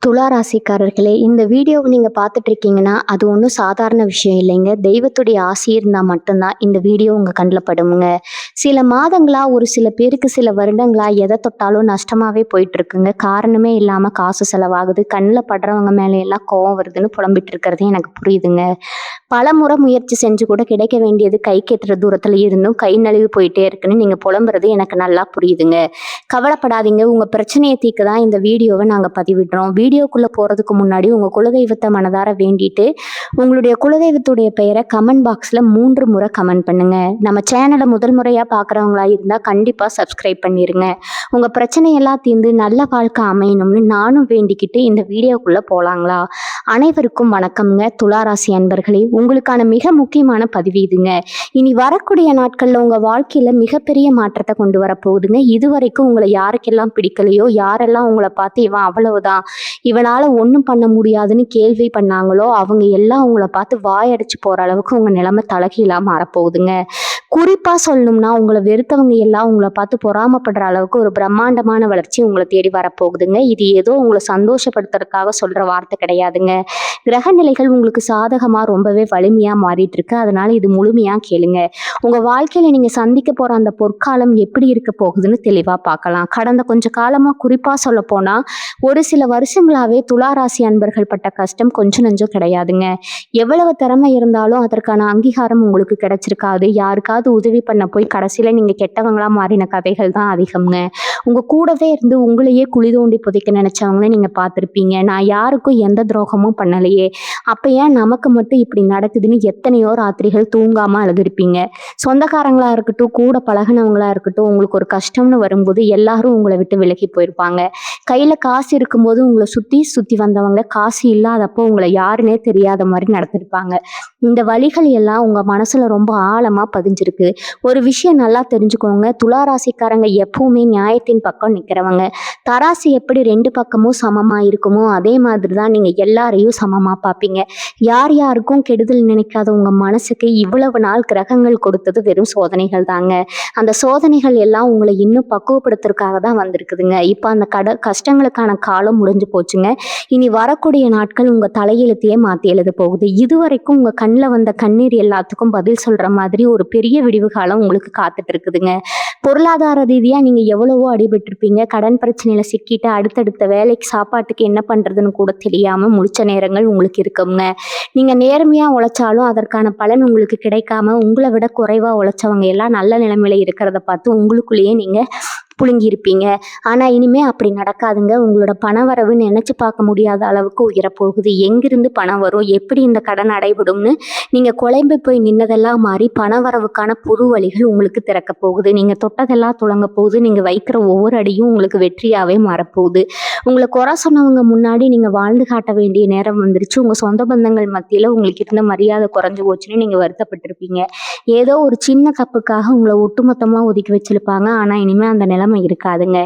துலா ராசிக்காரர்களே, இந்த வீடியோவை நீங்க பார்த்துட்டு இருக்கீங்கன்னா, அது ஒண்ணும் சாதாரண விஷயம் இல்லைங்க. தெய்வத்துடைய ஆசி இருந்தா மட்டும் தான் இந்த வீடியோ உங்க கண்ல படுமுங்க. சில மாதங்களா, ஒரு சில பேருக்கு சில வருடங்களா எத தொட்டாலும் நஷ்டமாவே போயிட்டு இருக்குங்க. காரணமே இல்லாம காசு செலவாகுது. கண்ல படுறவங்க மேல எல்லாம் கோவம் வருதுன்னு புலம்பிட்டு இருக்கிறது எனக்கு புரியுதுங்க. பலமுறை முயற்சி செஞ்சு கூட கிடைக்க வேண்டியது கைக்கு எட்டுற தூரத்துல இருந்தும் கை நழுவி போயிட்டே இருக்குன்னு நீங்க புலம்புறது எனக்கு நல்லா புரியுதுங்க. கவலைப்படாதீங்க. உங்க பிரச்சனையை தீர்க்க தான் இந்த வீடியோவை நாங்க பதிவிடுறோம். வீடியோக்குள்ள போறதுக்கு முன்னாடி உங்க குலதெய்வத்தை மனதார வேண்டிட்டு உங்களுடைய குலதெய்வத்துடைய பெயரை கமெண்ட் பாக்ஸ்ல 3 முறை கமெண்ட் பண்ணுங்க. நம்ம சேனலை முதல் முறையா பாக்குறவங்களா இருந்தா கண்டிப்பா சப்ஸ்கிரைப் பண்ணிருங்க. உங்க பிரச்சனையெல்லாம் தீர்ந்து நல்ல வாழ்க்கை அமையணும்னு நானும் வேண்டிக்கிட்டு இந்த வீடியோக்குள்ள போலாங்களா? அனைவருக்கும் வணக்கம்ங்க. துளாராசி அன்பர்களே, உங்களுக்கான மிக முக்கியமான பதிவு இதுங்க. இனி வரக்கூடிய நாட்கள்ல உங்க வாழ்க்கையில மிகப்பெரிய மாற்றத்தை கொண்டு வர போகுதுங்க. இதுவரைக்கும் உங்களை யாருக்கெல்லாம் பிடிக்கலையோ, யாரெல்லாம் உங்களை பார்த்து இவன் அவ்வளவுதான், இவனால ஒன்றும் பண்ண முடியாதுன்னு கேள்வி பண்ணாங்களோ, அவங்க எல்லாம் உங்களை பார்த்து வாயடிச்சு போற அளவுக்கு உங்க நிலைமை தலைகீழா மாறப்போகுதுங்க. குறிப்பா சொல்லணும்னா, உங்களை வெறுத்தவங்க எல்லாம் உங்களை பார்த்து பொறாமப்படுற அளவுக்கு ஒரு பிரம்மாண்டமான வளர்ச்சி உங்களை தேடி வரப்போகுதுங்க. இது ஏதோ உங்களை சந்தோஷப்படுத்துறதுக்காக சொல்ற வார்த்தை கிடையாதுங்க. கிரக நிலைகள் உங்களுக்கு சாதகமா ரொம்பவே வலிமையா மாறிட்டு இருக்கு. அதனால இது முழுமையா கேளுங்க. உங்க வாழ்க்கையில நீங்க சந்திக்க போற அந்த பொற்காலம் எப்படி இருக்க போகுதுன்னு தெளிவா பார்க்கலாம். கடந்த கொஞ்ச காலமா குறிப்பா சொல்ல போனா, ஒரு சில வருஷங்களாவே துளாராசி அன்பர்கள் பட்ட கஷ்டம் கொஞ்சம் நெஞ்சம் கிடையாதுங்க. எவ்வளவு திறமை இருந்தாலும் அதற்கான அங்கீகாரம் உங்களுக்கு கிடைச்சிருக்காது. யாருக்காவது உதவி பண்ண போய் கடைசியில நீங்க கெட்டவங்களா மாறின கதைகள் தான் அதிகம்ங்க. உங்க கூடவே இருந்து உங்களையே குழி தோண்டி புதைக்க நினைச்சவங்கள நீங்க பார்த்திருப்பீங்க. நான் யாருக்கும் எந்த துரோகமும் பண்ணலையே, அப்ப ஏன் நமக்கு மட்டும் இப்படி நடக்குதுன்னு எத்தனையோ ராத்திரிகள் தூங்காம அழுதுருப்பீங்க. சொந்தக்காரங்களா இருக்கட்டும், கூட பழகினவங்களா இருக்கட்டும், உங்களுக்கு ஒரு கஷ்டம்னு வரும்போது எல்லாரும் உங்களை விட்டு விலகி போயிருப்பாங்க. கையில காசு இருக்கும்போது உங்களை சுத்தி சுத்தி வந்தவங்க காசு இல்லாதப்போ உங்களை யாருன்னே தெரியாத மாதிரி நடத்திருப்பாங்க. இந்த வலிகள் எல்லாம் உங்க மனசுல ரொம்ப ஆழமா பதிஞ்சிருக்கு. ஒரு விஷயம் நல்லா தெரிஞ்சுக்கோங்க. துளாராசிக்காரங்க எப்பவுமே நியாயத்தின் பக்கம் நிக்கிறவங்க. தராசு எப்படி 2 பக்கமும் சமமா இருக்குமோ, அதே மாதிரிதான் நீங்க எல்லாரையும் சமமா பார்ப்பீங்க. யார் யாருக்கும் கெடுதல் நினைக்காத உங்க மனசுக்கு இவ்வளவு நாள் கிரகங்கள் கொடுத்தது வெறும் சோதனைகள் தாங்க. அந்த சோதனைகள் எல்லாம் உங்களை இன்னும் பக்குவப்படுத்துறதுக்காக தான் வந்திருக்குதுங்க. இப்ப அந்த கஷ்டங்களுக்கான காலம் முடிஞ்சு போச்சுங்க. இனி வரக்கூடிய நாட்கள் உங்க தலையெழுத்தையே மாத்தி எழுத போகுது. இதுவரைக்கும் உங்க கண்ணில் வந்த கண்ணீர் எல்லாத்துக்கும் பதில் சொல்ற மாதிரி ஒரு பெரிய விடிவு காலம் உங்களுக்கு காத்துட்டு இருக்குதுங்க. பொருளாதார ரீதியா நீங்க எவ்வளவோ அடிபட்டிருப்பீங்க. கடன் பிரச்சனையில சிக்கிட்டு அடுத்தடுத்த வேலைக்கு சாப்பாட்டுக்கு என்ன பண்றதுன்னு கூட தெரியாம முழிச்ச நேரங்கள் உங்களுக்கு இருக்குங்க. நீங்க நேர்மையா உழைச்சாலும் அதற்கான பலன் உங்களுக்கு கிடைக்காம உங்களை விட குறைவா உழைச்சவங்க எல்லாம் நல்ல நிலைமையில இருக்கிறத பார்த்து உங்களுக்குள்ளேயே நீங்க புழுங்கியிருப்பீங்க. ஆனா இனிமே அப்படி நடக்காதுங்க. உங்களோட பணவரவு நினைச்சு பார்க்க முடியாத அளவுக்கு உயரப்போகுது. எங்கிருந்து பணம் வரும், எப்படி இந்த கடன் அடைபடும்னு நீங்க குழம்பு போய் நின்னதெல்லாம் மாறி பணவரவுக்கான புது வழிகள் உங்களுக்கு திறக்க போகுது. நீங்க தொட்டதெல்லாம் துளங்க போகுது. நீங்க வைக்கிற ஒவ்வொரு அடியும் உங்களுக்கு வெற்றியாவே மாறப்போகுது. உங்களை குறை சொன்னவங்க முன்னாடி நீங்க வாழ்ந்து காட்ட வேண்டிய நேரம் வந்துருச்சு. உங்க சொந்த பந்தங்கள் மத்தியில உங்களுக்கு இருந்த மரியாதை குறைஞ்சு போச்சுன்னு நீங்க வருத்தப்பட்டிருப்பீங்க. ஏதோ ஒரு சின்ன தப்புக்காக உங்களை ஒட்டுமொத்தமா ஒதுக்கி வச்சிருப்பாங்க. ஆனா இனிமே அந்த நிலைமை இருக்காதுங்க.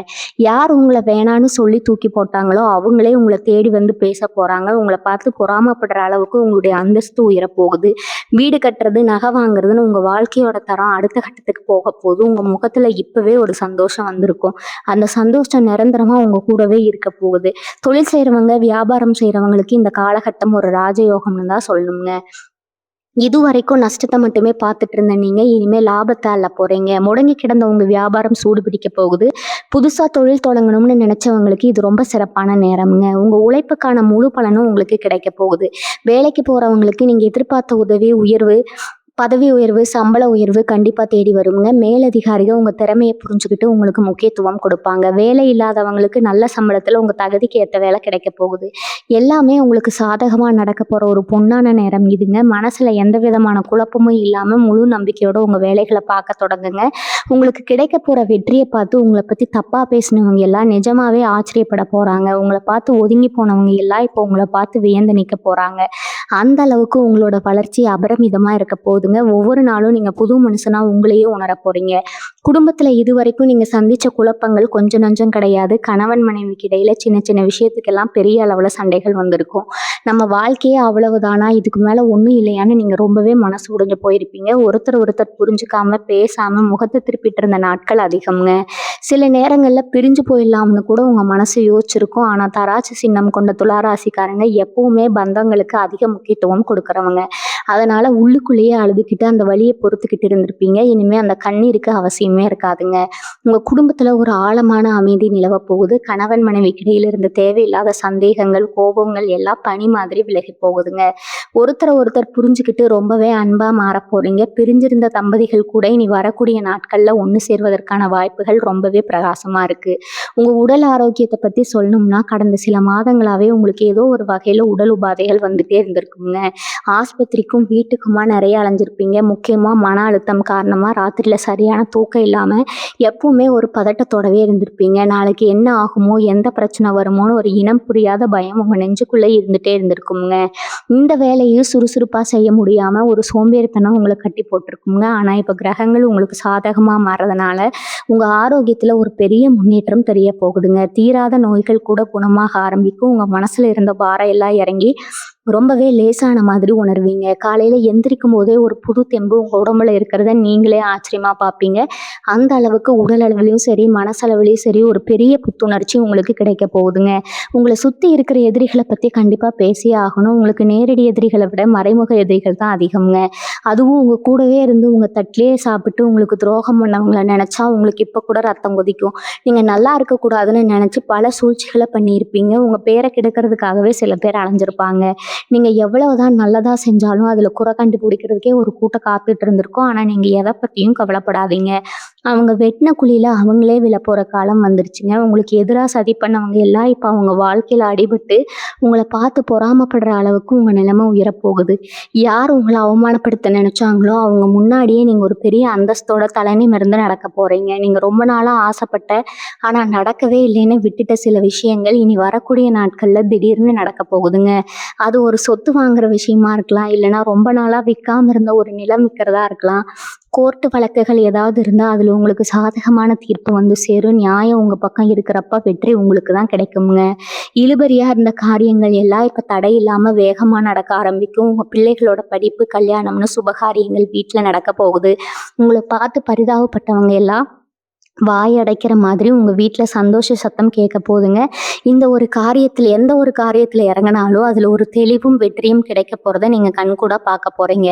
யார் உங்களை வேணான்னு சொல்லி தூக்கி போட்டாங்களோ அவங்களே உங்களை தேடி வந்து பேச போறாங்க. உங்களை பார்த்து பொறாமப்படுற அளவுக்கு உங்களுடைய அந்தஸ்து உயர போகுது. வீடு கட்டுறது, நகை வாங்குறதுன்னு உங்க வாழ்க்கையோட தரம் அடுத்த கட்டத்துக்கு போக போகுது. உங்க முகத்துல இப்பவே ஒரு சந்தோஷம் வந்திருக்கும். அந்த சந்தோஷம் நிரந்தரமா உங்க கூடவே இருக்க போகுது. தொழில் செய்யறவங்க, வியாபாரம் செய்யறவங்களுக்கு இந்த காலகட்டம் ஒரு ராஜயோகம்னு தான் சொல்லணுங்க. இதுவரைக்கும் நஷ்டத்தை மட்டுமே பார்த்துட்டு இருந்த நீங்க இனிமே லாபத்தை அள்ள போறீங்க. முடங்கி கிடந்த உங்க வியாபாரம் சூடு பிடிக்க போகுது. புதுசா தொழில் தொடங்கணும்னு நினைச்சவங்களுக்கு இது ரொம்ப சிறப்பான நேரம்ங்க. உங்க உழைப்புக்கான முழு பலனும் உங்களுக்கு கிடைக்க போகுது. வேலைக்கு போறவங்களுக்கு நீங்க எதிர்பார்த்த உதவி, உயர்வு, பதவி உயர்வு, சம்பள உயர்வு கண்டிப்பா தேடி வருங்க. மேலதிகாரிகள் உங்க திறமையை புரிஞ்சுக்கிட்டு உங்களுக்கு முக்கியத்துவம் கொடுப்பாங்க. வேலை இல்லாதவங்களுக்கு நல்ல சம்பளத்துல உங்க தகுதிக்கு ஏற்ற வேலை கிடைக்க போகுது. எல்லாமே உங்களுக்கு சாதகமா நடக்க போற ஒரு பொன்னான நேரம் இதுங்க. மனசுல எந்த விதமான குழப்பமும் இல்லாம முழு நம்பிக்கையோட உங்க வேலைகளை பார்க்க தொடங்குங்க. உங்களுக்கு கிடைக்க போற வெற்றியை பார்த்து உங்களை பத்தி தப்பா பேசினவங்க எல்லாம் நிஜமாவே ஆச்சரியப்பட போறாங்க. உங்களை பார்த்து ஒதுங்கி போனவங்க எல்லாம் இப்போ உங்களை பார்த்து வியந்து நிற்க போறாங்க. அந்த அளவுக்கு உங்களோட வளர்ச்சி அபரிமிதமா இருக்க போகுதுங்க. ஒவ்வொரு நாளும் நீங்க புது மனுஷனா உங்களையே உணர போறீங்க. குடும்பத்துல இதுவரைக்கும் நீங்க சந்திச்ச குழப்பங்கள் கொஞ்சம் நஞ்சம் கிடையாது. கணவன் மனைவிக்கு இடையில சின்ன சின்ன விஷயத்துக்கெல்லாம் பெரிய அளவுல சண்டைகள் வந்திருக்கும். நம்ம வாழ்க்கையே அவ்வளவுதானா, இதுக்கு மேலே ஒன்றும் இல்லையான்னு நீங்கள் ரொம்பவே மனசு உடைஞ்சு போயிருப்பீங்க. ஒருத்தர் ஒருத்தர் புரிஞ்சுக்காம பேசாமல் முகத்தை திருப்பிட்டு இருந்த நாட்கள் அதிகம்ங்க. சில நேரங்களில் பிரிஞ்சு போயிடலாம்னு கூட உங்கள் மனசு யோசிச்சிருக்கும். ஆனால் தராசு சின்னம் கொண்ட துளாராசிக்காரங்க எப்பவுமே பந்தங்களுக்கு அதிக முக்கியத்துவம் கொடுக்குறவங்க. அதனால் உள்ளுக்குள்ளேயே அழுதுகிட்டு அந்த வலியை பொறுத்துக்கிட்டு இருந்திருப்பீங்க. இனிமேல் அந்த கண்ணீருக்கு அவசியமே இருக்காதுங்க. உங்கள் குடும்பத்தில் ஒரு ஆழமான அமைதி நிலவ போகுது. கணவன் மனைவிக்கு இடையில இருந்த தேவையில்லாத சந்தேகங்கள், கோபங்கள் எல்லாம் பனி மாதிரி விலகி போகுதுங்க. ஒருத்தரை ஒருத்தர் புரிஞ்சுக்கிட்டு ரொம்பவே அன்பா மாற போறீங்க. பிரிஞ்சிருந்த தம்பதிகள் கூட இனி வரக்கூடிய நாட்கள்ல ஒன்று சேர்வதற்கான வாய்ப்புகள் ரொம்பவே பிரகாசமா இருக்கு. உங்க உடல் ஆரோக்கியத்தை பத்தி சொல்லணும்னா, கடந்த சில மாதங்களாவே உங்களுக்கு ஏதோ ஒரு வகையில உடல் உபாதைகள் வந்துட்டே இருந்திருக்குங்க. ஆஸ்பத்திரிக்கும் வீட்டுக்குமா நிறைய அலைஞ்சிருப்பீங்க. முக்கியமா மன அழுத்தம் காரணமா ராத்திரியில சரியான தூக்கம் இல்லாம எப்பவுமே ஒரு பதட்டத்தோடவே இருந்திருப்பீங்க. நாளைக்கு என்ன ஆகுமோ, எந்த பிரச்சனை வருமோன்னு ஒரு இனம் புரியாத பயம் உங்க நெஞ்சுக்குள்ளே இருந்துட்டே இருந்திருக்குங்க. இந்த வேலையும் சுறுசுறுப்பா செய்ய முடியாம ஒரு சோம்பேறித்தனம் உங்களை கட்டி போட்டிருக்குங்க. ஆனா இப்ப கிரகங்கள் உங்களுக்கு சாதகமா மாறதுனால உங்க ஆரோக்கியத்துல ஒரு பெரிய முன்னேற்றம் தெரிய போகுதுங்க. தீராத நோய்கள் கூட குணமாக ஆரம்பிக்கும். உங்க மனசுல இருந்த பாரம் எல்லாம் இறங்கி ரொம்பவே லேசான மாதிரி உணர்வீங்க. காலையில எந்திரிக்கும் போதே ஒரு புது தெம்பு உங்க உடம்புல இருக்கிறத நீங்களே ஆச்சரியமா பார்ப்பீங்க. அந்த அளவுக்கு உடல் அளவுலையும் சரி, மனசளவுலையும் சரி ஒரு பெரிய புத்துணர்ச்சி உங்களுக்கு கிடைக்க போகுதுங்க. உங்களை சுத்தி இருக்கிற எதிரிகளை பத்தி கண்டிப்பா பேசியே ஆகணும். உங்களுக்கு நேரடி எதிரிகளை விட மறைமுக எதிரிகள் தான் அதிகம்ங்க. அதுவும் உங்க கூடவே இருந்து உங்க தட்டிலேயே சாப்பிட்டு உங்களுக்கு துரோகம் பண்ணவங்களை நினைச்சா உங்களுக்கு இப்ப கூட ரத்தம் கொதிக்கும். நீங்க நல்லா இருக்கக்கூடாதுன்னு நினைச்சு பல சூழ்ச்சிகளை பண்ணியிருப்பீங்க. உங்க பேரை கெடுக்கிறதுக்காகவே சில பேர் அலைஞ்சிருப்பாங்க. நீங்க எவ்வளவுதான் நல்லதா செஞ்சாலும் அதுல குறை கண்டுபிடிக்கிறதுக்கே ஒரு கூட்டம் காத்துட்டு இருந்திருக்கும். ஆனா நீங்க எதை பத்தியும் கவலைப்படாதீங்க. அவங்க வெட்டின குழியில அவங்களே விழப்போற காலம் வந்துருச்சுங்க. உங்களுக்கு எதிராக சதி பண்ணவங்க எல்லாம் இப்ப அவங்க வாழ்க்கையில அடிபட்டு உங்களை பார்த்து பொறாமப்படுற அளவுக்கு உங்க நிலைமை உயரப்போகுது. யார் உங்களை அவமானப்படுத்த நினைச்சாங்களோ அவங்க முன்னாடியே நீங்க ஒரு பெரிய அந்தஸ்தோட தலைநிமிர்ந்து நடக்க போறீங்க. நீங்க ரொம்ப நாளா ஆசைப்பட்ட ஆனா நடக்கவே இல்லைன்னு விட்டுட்ட சில விஷயங்கள் இனி வரக்கூடிய நாட்கள்ல திடீர்னு நடக்க போகுதுங்க. அது ஒரு சொத்து வாங்குற விஷயமா இருக்கலாம், இல்லைன்னா ரொம்ப நாளா விற்காம இருந்த ஒரு நிலம் விற்கிறதா இருக்கலாம். கோர்ட்டு வழக்குகள் ஏதாவது இருந்தா அதுல உங்களுக்கு சாதகமான தீர்ப்பு வந்து சேரும். நியாயம் உங்க பக்கம் இருக்கிறப்ப வெற்றி உங்களுக்கு தான் கிடைக்குங்க. இழுபறியா இருந்த காரியங்கள் எல்லாம் இப்ப தடை இல்லாம வேகமா நடக்க ஆரம்பிக்கும். உங்க பிள்ளைகளோட படிப்பு, கல்யாணம்னு சுபகாரியங்கள் வீட்டுல நடக்க போகுது. உங்களை பார்த்து பரிதாபப்பட்டவங்க எல்லாம் வாய் அடைக்கிற மாதிரி உங்க வீட்டுல சந்தோஷ சத்தம் கேட்க போகுதுங்க. இந்த ஒரு காரியத்துல எந்த ஒரு காரியத்துல இறங்கினாலும் அதுல ஒரு தெளிவும் வெற்றியும் கிடைக்க போறதை நீங்க கண்கூடா பார்க்க போறீங்க.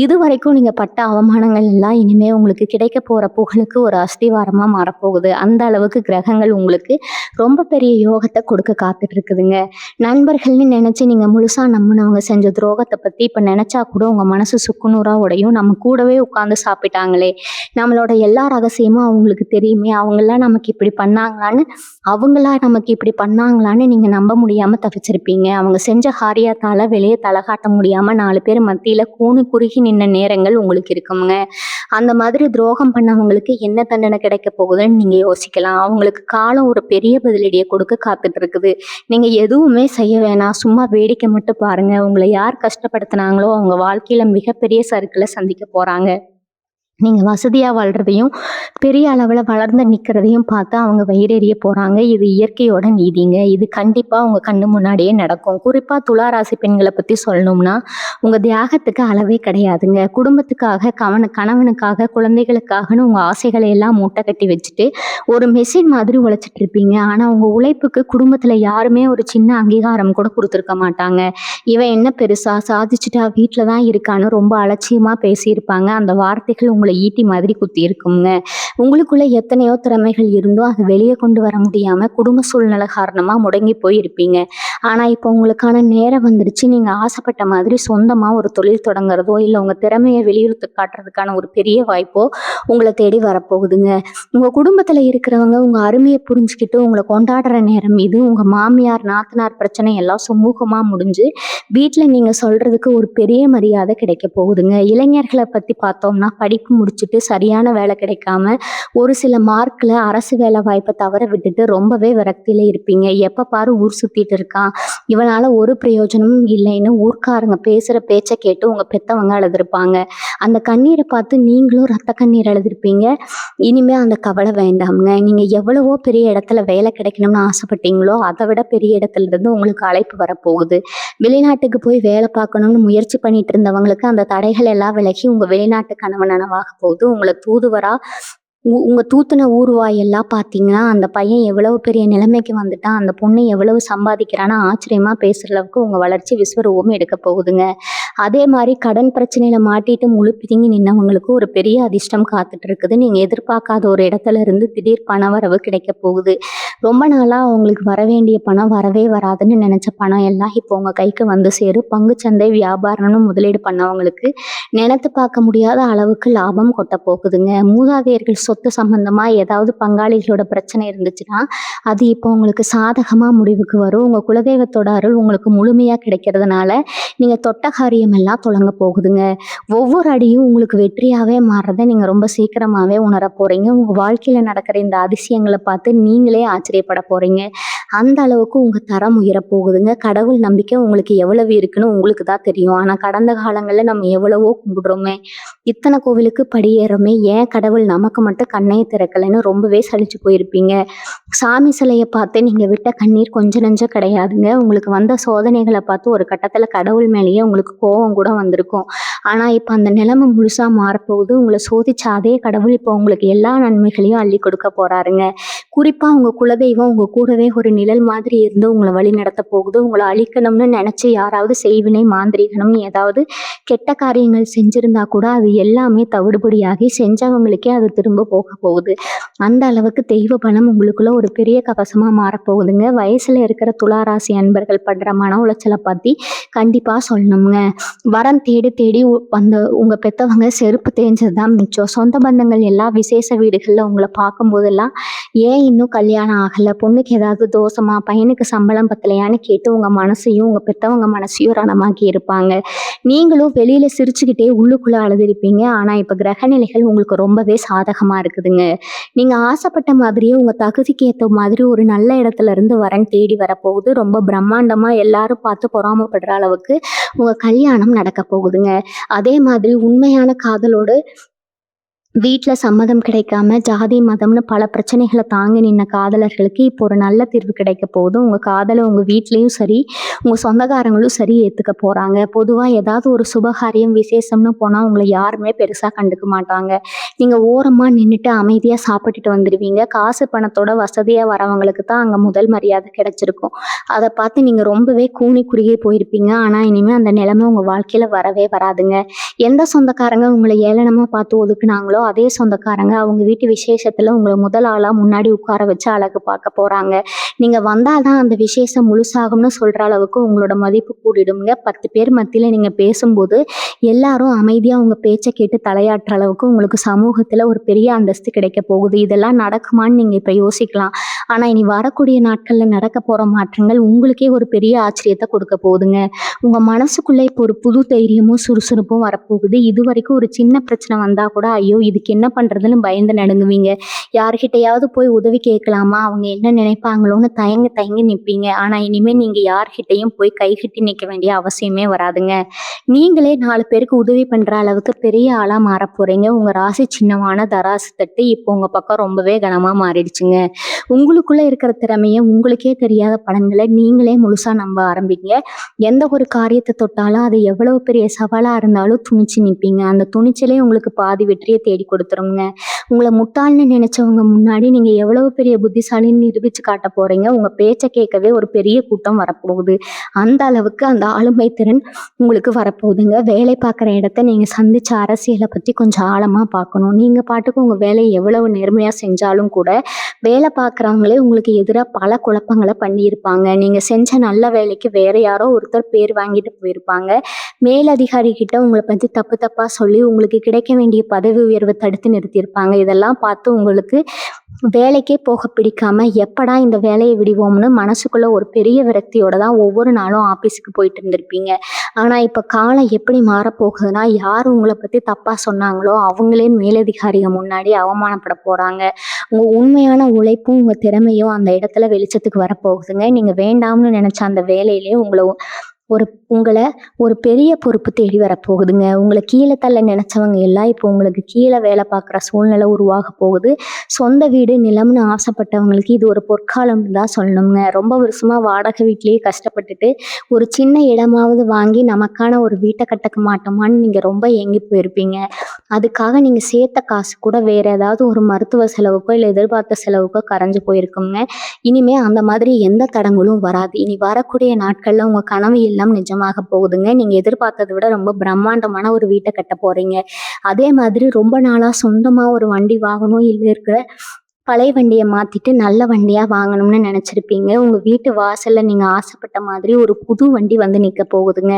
இது வரைக்கும் நீங்க பட்ட அவமானங்கள் எல்லாம் இனிமே உங்களுக்கு கிடைக்க போற புகழுக்கு ஒரு அஸ்திவாரமா மாறப்போகுது. அந்த அளவுக்கு கிரகங்கள் உங்களுக்கு ரொம்ப பெரிய யோகத்தை கொடுக்க காத்துட்டு இருக்குதுங்க. நண்பர்கள்னு நினைச்சு நீங்க முழுசா நம்பினவங்க செஞ்ச துரோகத்தை பத்தி இப்ப நினைச்சா கூட உங்க மனசு சுக்குநூறா உடையும். நம்ம கூடவே உட்கார்ந்து சாப்பிட்டாங்களே, நம்மளோட எல்லா ரகசியமும் அவங்களுக்கு தெரியுமே, அவங்களா நமக்கு இப்படி பண்ணாங்களான்னு நீங்க நம்ப முடியாம தவிச்சிருப்பீங்க. அவங்க செஞ்ச காரியத்தால வெளியே தலை காட்ட முடியாம 4 பேர் மத்தியில கூனி குறுகி நின்ன நேரங்கள் உங்களுக்கு இருக்குங்க. அந்த மாதிரி துரோகம் பண்ணவங்களுக்கு என்ன தண்டனை கிடைக்க போகுதுன்னு நீங்க யோசிக்கலாம். அவங்களுக்கு காலம் ஒரு பெரிய பதிலடியை கொடுக்க காத்துட்டு இருக்குது. நீங்க எதுவுமே செய்ய வேணாம், சும்மா வேடிக்கை மட்டும் பாருங்க. உங்களை யார் கஷ்டப்படுத்தினாங்களோ அவங்க வாழ்க்கையில மிகப்பெரிய சறுக்களை சந்திக்க போறாங்க. நீங்க வசதியா வாழ்றதையும் பெரிய அளவுல வளர்ந்து நிக்கிறதையும் பார்த்து அவங்க வயிறெறிய போறாங்க. இது இயற்கையோட நீதிங்க. இது கண்டிப்பா உங்க கண்ணு முன்னாடியே நடக்கும். குறிப்பா துலா ராசி பெண்களை பத்தி சொல்லணும்னா, உங்க தியாகத்துக்கு அளவே கிடையாதுங்க. குடும்பத்துக்காக, கணவனுக்காக, குழந்தைகளுக்காகன்னு உங்க ஆசைகளை எல்லாம் மூட்டை கட்டி வச்சுட்டு ஒரு மெஷின் மாதிரி உழைச்சிட்டு இருப்பீங்க. ஆனா உங்க உழைப்புக்கு குடும்பத்துல யாருமே ஒரு சின்ன அங்கீகாரம் கூட கொடுத்துருக்க மாட்டாங்க. இவன் என்ன பெருசா சாதிச்சுட்டா வீட்டில தான் இருக்கான்னு ரொம்ப அலட்சியமா பேசியிருப்பாங்க. அந்த வார்த்தைகள் உங்களை ஈட்டி மாதிரி குத்தி இருக்குங்க. உங்களுக்குள்ள எத்தனையோ திறமைகள் இருந்தும் அதை வெளியே கொண்டு வர முடியாம குடும்ப சூழ்நிலை காரணமா முடங்கி போயிருப்பீங்க. ஆனா இப்போ உங்களுக்கான நேரம் வந்துருச்சு. நீங்க ஆசைப்பட்ட மாதிரி சொந்தமா ஒரு தொழில் தொடங்குறதோ இல்லை உங்க திறமையை வெளியுறுத்து காட்டுறதுக்கான ஒரு பெரிய வாய்ப்போ உங்களை தேடி வரப்போகுதுங்க. உங்க குடும்பத்துல இருக்கிறவங்க உங்க அருமையை புரிஞ்சுக்கிட்டு உங்களை கொண்டாடுற நேரம் இது. உங்க மாமியார், நாத்தனார் பிரச்சனை எல்லாம் சுமூகமா முடிஞ்சு வீட்டுல நீங்க சொல்றதுக்கு ஒரு பெரிய மரியாதை கிடைக்க போகுதுங்க. இளைஞர்களை பத்தி பார்த்தோம்னா, படிப்பு முடிச்சுட்டு சரியான வேலை கிடைக்காம ஒரு சில மார்க்ல அரசு வேலை வாய்ப்பை தவற விட்டுட்டு ரொம்பவே விரக்தியில இருப்பீங்க. எப்ப பாரு ஊர் சுத்திட்டு இருக்கான், இவனால ஒரு பிரயோஜனமும் இல்லைன்னு ஊர்க்காரங்க பேசுற பேச்ச கேட்டு உங்க பெத்தவங்க அழுதுருப்பாங்க. அந்த கண்ணீரை பார்த்து நீங்களும் ரத்த கண்ணீர் அழுதுருப்பீங்க. இனிமே அந்த கவலை வேண்டாம்ங்க. நீங்க எவ்வளவோ பெரிய இடத்துல வேலை கிடைக்கணும்னு ஆசைப்பட்டீங்களோ அதை விட பெரிய இடத்துல இருந்து உங்களுக்கு அழைப்பு வரப்போகுது. வெளிநாட்டுக்கு போய் வேலை பார்க்கணும்னு முயற்சி பண்ணிட்டு இருந்தவங்களுக்கு அந்த தடைகள் எல்லாம் விலகி உங்க வெளிநாட்டு கனவு நனவாக போகுது. உங்களை தூதுவரா உங்க தூத்துன ஊர்வாயெல்லாம் பார்த்தீங்கன்னா, அந்த பையன் எவ்வளவு பெரிய நிலைமைக்கு வந்துட்டான், அந்த பொண்ணு எவ்வளவு சம்பாதிக்கிறான்னு ஆச்சரியமா பேசுற அளவுக்கு உங்க வளர்ச்சி விஸ்வரூபம் எடுக்க போகுதுங்க. அதே மாதிரி கடன் பிரச்சனையில மாட்டிட்டு முழு பிதுங்கி நின்னவங்களுக்கு ஒரு பெரிய அதிர்ஷ்டம் காத்துட்டு இருக்குது. நீங்க எதிர்பார்க்காத ஒரு இடத்துல இருந்து திடீர் பண வரவு கிடைக்க போகுது. ரொம்ப நாளா உங்களுக்கு வர வேண்டிய பணம் வரவே வராதுன்னு நினைச்ச பணம் எல்லாம் இப்போ உங்க கைக்கு வந்து சேரும். பங்குச்சந்தை வியாபாரம்னு முதலீடு பண்ணவங்களுக்கு நினைத்து பார்க்க முடியாத அளவுக்கு லாபம் கொட்ட போகுதுங்க. மூதாதையர்கள் சொத்து சம்பந்தமா ஏதாவது பங்காளிகளோட பிரச்சனை இருந்துச்சுன்னா அது இப்போ உங்களுக்கு சாதகமா முடிவுக்கு வரும். உங்க குலதெய்வத்தோட அருள் உங்களுக்கு முழுமையா கிடைக்கிறதுனால நீங்க தொட்ட காரியம் எல்லாம் தொடங்க போகுதுங்க. ஒவ்வொரு அடியும் உங்களுக்கு வெற்றியாவே மாறுறதை நீங்க ரொம்ப சீக்கிரமாவே உணர போறீங்க. உங்க வாழ்க்கையில நடக்கிற இந்த அதிசயங்களை பார்த்து நீங்களே ஆச்சரியப்பட போறீங்க. அந்த அளவுக்கு உங்க தரம் உயர போகுதுங்க. கடவுள் நம்பிக்கை உங்களுக்கு எவ்வளவு இருக்குன்னு உங்களுக்கு தான் தெரியும். ஆனா கடந்த காலங்கள்ல நம்ம எவ்வளவோ கும்பிடுறோமே, இத்தனை கோவிலுக்கு படியேறோமே, ஏன் கடவுள் நமக்கு மட்டும் கண்ணையை திறக்கலைன்னு ரொம்பவே சலிச்சு போயிருப்பீங்க. சாமி சிலையை பார்த்து நீங்க விட்ட கண்ணீர் கொஞ்சம் நெஞ்சம் கிடையாதுங்க. உங்களுக்கு வந்த சோதனைகளை பார்த்து ஒரு கட்டத்துல கடவுள் மேலேயே உங்களுக்கு கோபம் கூட வந்திருக்கும். ஆனா இப்ப அந்த நிலைமை முழுசா மாறப்போகுது. உங்களை சோதிச்ச அதே கடவுள் இப்போ உங்களுக்கு எல்லா நன்மைகளையும் அள்ளி கொடுக்க போறாருங்க. குறிப்பா உங்க குலதெய்வம் உங்க கூடவே ஒரு நிழல் மாதிரி இருந்து உங்களை வழி நடத்த போகுது. உங்களை அழிக்கணும்னு நினைச்சு யாராவது செய்வினை மாந்திரிகணும்னு ஏதாவது கெட்ட காரியங்கள் செஞ்சிருந்தா கூட அது எல்லாமே தவிடுபடியாகி செஞ்சவங்களுக்கே அது திரும்ப போக போகுது. அந்த அளவுக்கு தெய்வ பலம் உங்களுக்குள்ள ஒரு பெரிய கவசமா மாறப்போகுதுங்க. வயசுல இருக்கிற துளாராசி அன்பர்கள் படுற மன உளைச்சலை பத்தி கண்டிப்பா சொல்லணுங்க. வரம் தேடி தேடி அந்த உங்க பெத்தவங்க செருப்பு தேஞ்சதுதான் மிச்சம். சொந்த பந்தங்கள் எல்லா விசேஷ வீடுகள்ல உங்களை பார்க்கும் போதெல்லாம் ஏன் இன்னும் கல்யாணம் ஆகல, பொண்ணுக்கு ஏதாவது தோஷமா, பையனுக்கு சம்பளம் பத்தலையான்னு கேட்டு உங்க மனசையும் உங்க பெத்தவங்க மனசையும் ரணமாக்கி இருப்பாங்க. நீங்களும் வெளியில சிரிச்சுக்கிட்டே உள்ளுக்குள்ள அழுதுருப்பீங்க. ஆனா இப்ப கிரகநிலைகள் உங்களுக்கு ரொம்பவே சாதகமா இருக்குதுங்க. நீங்க ஆசைப்பட்ட மாதிரியே உங்க தகுதிக்கு ஏற்ற மாதிரி ஒரு நல்ல இடத்துல இருந்து வரன் தேடி வரப்போகுது. ரொம்ப பிரம்மாண்டமா எல்லாரும் பார்த்து பொறாமப்படுற அளவுக்கு உங்க கல்யாணம் நடக்க போகுதுங்க. அதே மாதிரி உண்மையான காதலோடு வீட்ல சம்மதம் கிடைக்காம ஜாதி மதம்னு பல பிரச்சனைகளை தாங்கி நின்ன காதலர்களுக்கு இப்போ ஒரு நல்ல தீர்வு கிடைக்க போகுது. உங்க காதலை உங்க வீட்லயும் சரி உங்க சொந்தக்காரங்களும் சரி ஏத்துக்க போறாங்க. பொதுவா ஏதாவது ஒரு சுபகாரியம் விசேஷம்னு போனா உங்களை யாருமே பெருசா கண்டுக்க மாட்டாங்க. நீங்க ஓரமா நின்றுட்டு அமைதியா சாப்பிட்டுட்டு வந்துடுவீங்க. காசு பணத்தோட வசதியா வரவங்களுக்கு தான் அங்க முதல் மரியாதை கிடைச்சிருக்கும். அதை பார்த்து நீங்க ரொம்பவே கூனி குறுகி போயிருப்பீங்க. ஆனா இனிமே அந்த நிலைமை உங்க வாழ்க்கையில வரவே வராதுங்க. எந்த சொந்தக்காரங்க உங்களை ஏளனமா பார்த்து ஒதுக்குனாங்களோ அதே சொந்தக்காரங்க அவங்க வீட்டு விசேஷத்துல உங்களை முதல் ஆளா முன்னாடி உட்கார வச்சு அழகு பார்க்க போறாங்க. நீங்க வந்தாதான் அந்த விசேஷம் முழுசாகும்னு சொல்ற அளவுக்கு உங்களோட மதிப்பு கூடிடுங்க. 10 பேர் மத்தியில நீங்க பேசும்போது எல்லாரும் அமைதியா உங்க பேச்சை கேட்டு தலையாட்டுற அளவுக்கு உங்களுக்கு சமூகத்துல ஒரு பெரிய அந்தஸ்து கிடைக்க போகுது. இதெல்லாம் நடக்குமான்னு நீங்க இப்ப யோசிக்கலாம். ஆனா இனி வரக்கூடிய நாட்கள்ல நடக்க போற மாற்றங்கள் உங்களுக்கே ஒரு பெரிய ஆச்சரியத்தை கொடுக்க போகுதுங்க. உங்க மனசுக்குள்ள இப்போ ஒரு புது தைரியமும் சுறுசுறுப்பும் வரப்போகுது. இது வரைக்கும் ஒரு சின்ன பிரச்சனை வந்தா கூட ஐயோ இதுக்கு என்ன பண்றதுன்னு பயந்து நடுங்குவீங்க. யார்கிட்டயாவது போய் உதவி கேட்கலாமா, அவங்க என்ன நினைப்பாங்களோன்னு தயங்கி தயங்கி நிற்பீங்க. ஆனா இனிமே நீங்க யார்கிட்டையும் போய் கைகட்டி நிற்க வேண்டிய அவசியமே வராதுங்க. நீங்களே 4 பேருக்கு உதவி பண்ற அளவுக்கு பெரிய ஆளா மாற போறீங்க. உங்க ராசி சின்னமான தராசு தட்டு இப்போ உங்க பக்கம் ரொம்பவே கனமா மாறிடுச்சுங்க. உங்களுக்குள்ள இருக்கிற திறமைய உங்களுக்கே தெரியாத பலன்களை நீங்களே முழுசா நம்ப ஆரம்பிங்க. எந்த ஒரு காரியத்தை தொட்டாலும் அது எவ்வளவு பெரிய சவாலா இருந்தாலும் துணிச்சு நிற்பீங்க. அந்த துணிச்சலே உங்களுக்கு பாதி வெற்றியை தேடி கொடுத்துருங்க. உங்களை முட்டாள்னு நினைச்சவங்க முன்னாடி நீங்க எவ்வளவு பெரிய புத்திசாலின்னு நிரூபிச்சு காட்ட போறீங்க. உங்க பேச்சை கேட்கவே ஒரு பெரிய கூட்டம் வரப்போகுது. அந்த அளவுக்கு அந்த ஆளுமை திறன் உங்களுக்கு வரப்போகுதுங்க. வேலை பார்க்குற இடத்த நீங்க சந்திச்ச அரசியலை பத்தி கொஞ்சம் ஆழமா பார்க்கணும். நீங்க பாட்டுக்கு உங்க வேலையை எவ்வளவு நேர்மையா செஞ்சாலும் கூட வேலை பார்க்குறவங்களே உங்களுக்கு எதிராக பல குழப்பங்களை பண்ணியிருப்பாங்க. நீங்க செஞ்ச நல்ல வேலைக்கு வேற யாரோ ஒருத்தர் பேர் வாங்கிட்டு போயிருப்பாங்க. மேலதிகாரி கிட்ட உங்களை பத்தி தப்பு தப்பா சொல்லி உங்களுக்கு கிடைக்க வேண்டிய பதவி உயர்வை உங்கள தடுத்து நிறுத்தியிருப்பாங்க. இதெல்லாம் பார்த்து உங்களுக்கு வேலைக்கே போக பிடிக்காம, எப்படா இந்த வேலைய விடுவோம்னு மனசுக்குள்ள ஒரு பெரிய விரக்தியோட தான் ஒவ்வொரு நாளும் ஆஃபீஸுக்கு போயிட்டு இருந்திருப்பீங்க. ஆனா, இப்ப காலம் எப்படி மாறப்போகுதுன்னா, யார் உங்கள பத்தி தப்பா சொன்னாங்களோ, அவங்களே மேலதிகாரிக முன்னாடி அவமானப்பட போறாங்க. உங்க உண்மையான உழைப்பும், உங்க திறமையும் அந்த இடத்துல வெளிச்சத்துக்கு வரப்போகுதுங்க. நீங்க வேண்டாம்னு நெனச்ச அந்த வேலையிலே ஒரு உங்கள ஒரு பெரிய பொறுப்பு தேடி வரப்போகுதுங்க. உங்கள கீழ தள்ள நெனச்சவங்க எல்லாம் இப்போ உங்களுக்கு கீழ வேல பார்க்குற சூழ்நிலை உருவாக போகுது. சொந்த வீடு, நிலம்னு ஆசைப்பட்டவங்களுக்கு இது ஒரு பொற்காலம்னு தான் சொல்லணுங்க. ரொம்ப வருஷமா வாடகை வீட்லயே கஷ்டப்பட்டுட்டு, ஒரு சின்ன இடமாவது வாங்கி நமக்கான ஒரு வீட்ட கட்டக்க மாட்டோமான்னு நீங்க ரொம்ப ஏங்கி போயிருப்பீங்க. அதுக்காக நீங்க சேர்த்த காசு கூட வேற ஏதாவது ஒரு மருத்துவ செலவுக்கோ, இல்ல எதிர்பார்த்த செலவுக்கோ கரைஞ்சு போயிருக்குங்க. இனிமே அந்த மாதிரி எந்த தடங்களும் வராது. இனி வரக்கூடிய நாட்கள்ல உங்க கனவு எல்லாம் நிஜமாக போகுதுங்க. நீங்க எதிர்பார்த்தத விட ரொம்ப பிரம்மாண்டமான ஒரு வீட்ட கட்டப் போறீங்க. அதே மாதிரி ரொம்ப நாளா சொந்தமா ஒரு வண்டி வாங்கணும், இல்ல இருக்கிற பழைய வண்டிய மாத்திட்டு நல்ல வண்டியா வாங்கணும்னு நெனச்சிருப்பீங்க. உங்க வீட்டு வாசல்ல நீங்க ஆசைப்பட்ட மாதிரி ஒரு புது வண்டி வந்து நிக்க போகுதுங்க.